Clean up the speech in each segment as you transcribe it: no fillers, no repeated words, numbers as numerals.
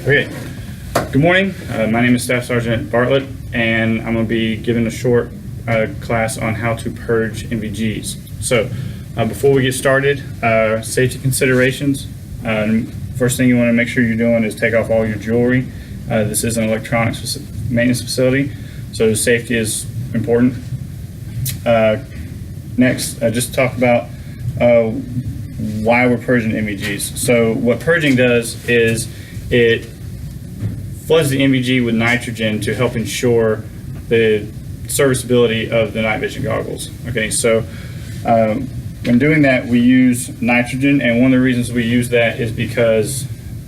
Okay, good morning. My name is Staff Sergeant Bartlett, and I'm going to be giving a short class on how to purge NVGs. So, before we get started, safety considerations. First thing you want to make sure you're doing is take off all your jewelry. This is an electronics maintenance facility, so safety is important. Next, just talk about why we're purging NVGs. So what purging does is it floods the NVG with nitrogen to help ensure the serviceability of the night vision goggles. Okay, so when doing that, we use nitrogen, and one of the reasons we use that is because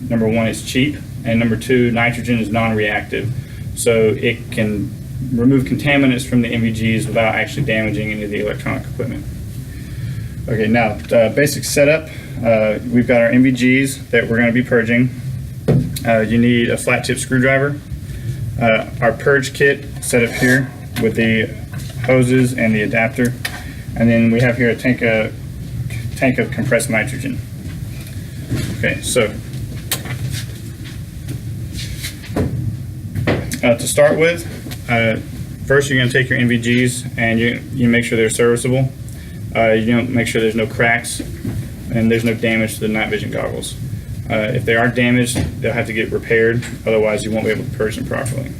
number one, it's cheap, and number two, nitrogen is non-reactive, so it can remove contaminants from the NVGs without actually damaging any of the electronic equipment. Okay, now basic setup. We've got our NVGs that we're going to be purging. You need a flat tip screwdriver. Our purge kit set up here with the hoses and the adapter, and then we have here a tank of compressed nitrogen. Okay, so to start with, first you're going to take your NVGs and you make sure they're serviceable. You make sure there's no cracks and there's no damage to the night vision goggles. If they are damaged, they'll have to get repaired, otherwise you won't be able to purge them properly.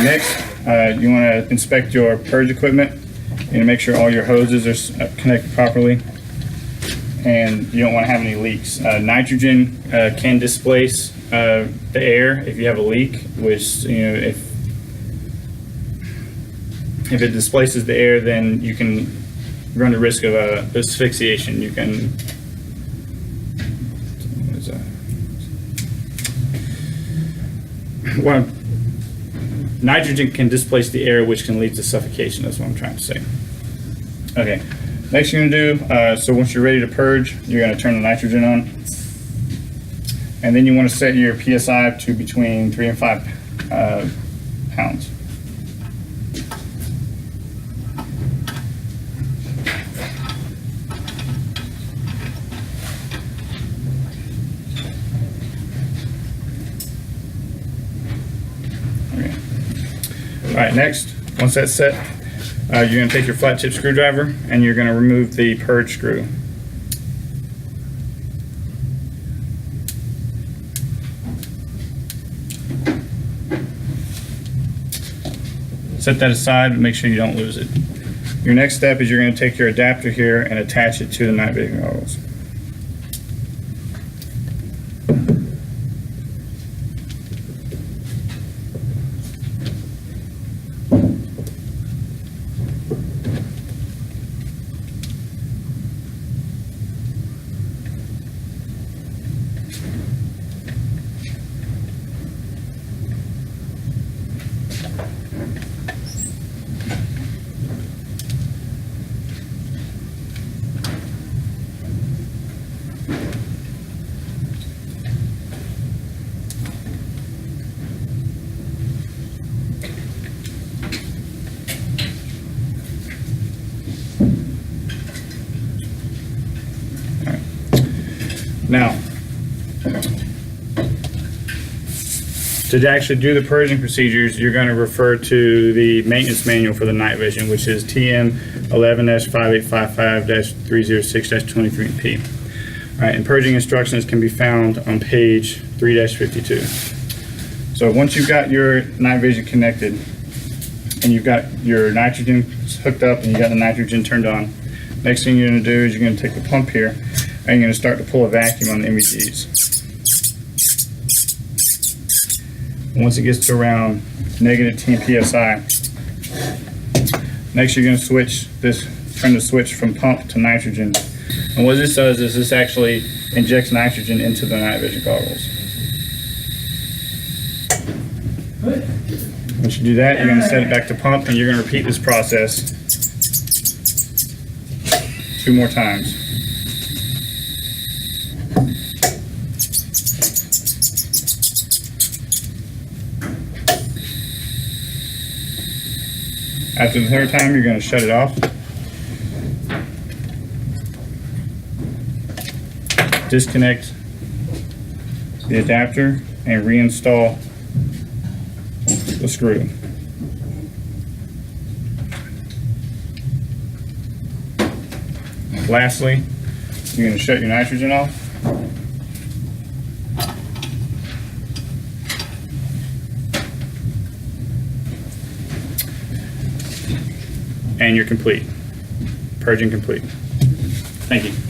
Next, you want to inspect your purge equipment and make sure all your hoses are connected properly, and you don't want to have any leaks. Nitrogen can displace the air if you have a leak, which, if it displaces the air, then you can run the risk of asphyxiation. You can, what is that? Well, nitrogen can displace the air, which can lead to suffocation. That's what I'm trying to say. Okay, next you're going to do, so once you're ready to purge, you're going to turn the nitrogen on. And then you want to set your PSI to between 3 and 5 pounds. All right, next, once that's set, you're going to take your flat tip screwdriver and you're going to remove the purge screw. Set that aside and make sure you don't lose it. Your next step is you're going to take your adapter here and attach it to the night vision goggles. Now, to actually do the purging procedures, you're going to refer to the maintenance manual for the night vision, which is TM 11-5855-306-23P. All right, and purging instructions can be found on page 3-52. So once you've got your night vision connected and you've got your nitrogen hooked up and you got the nitrogen turned on, next thing you're going to do is you're going to take the pump here and you're going to start to pull a vacuum on the NVGs. And once it gets to around -10 psi, next you're going to turn the switch from pump to nitrogen. And what this does is this actually injects nitrogen into the night vision goggles. Once you do that, you're going to set it back to pump and you're going to repeat this process 2 more times. After the third time, you're going to shut it off. disconnect the adapter and reinstall the screw. Lastly, you're going to shut your nitrogen off. And you're complete. Purging complete. Thank you.